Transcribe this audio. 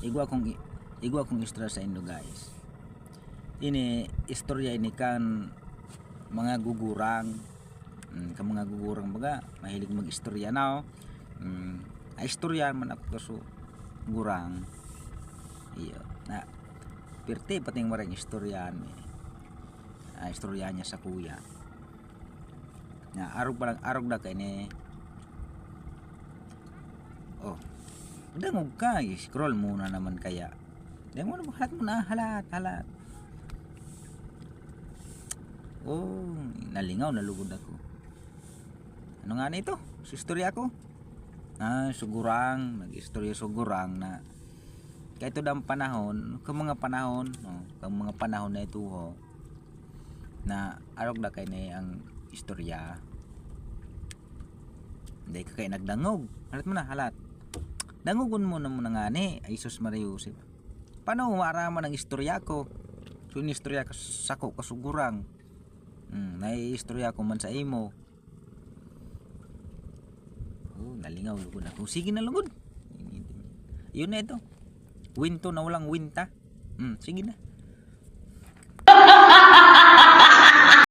igwa kong istorya sa inyo guys. Ini istorya ini kan mga gugurang, kan mga gugurang baga mahilig mag-istorya na istorya man ako kaso gurang. Iyo na pirti pating marang istoryan istorya niya sa kuya. Na arog na kay ni dangog ka, scroll muna naman kaya. Dangog mo na, halat. Nalingaw, nalugod ako. Ano nga nito? Sa istorya ko? Sugurang, nag-istorya sugurang na kahit ito ang panahon, kung mga panahon na ito na arog na kay na ang istorya. Hindi ka kayo nagdangog. Halat. Dangugon mo na nga ni ay Sus Maria Joseph. Paano maraman ang istorya ko? So yung istorya ko sako kasugurang. Istorya ko man sa imo. Nalingaw lugod ako. Sige na lugod. Yun na ito. Winto na walang winta. Sige na.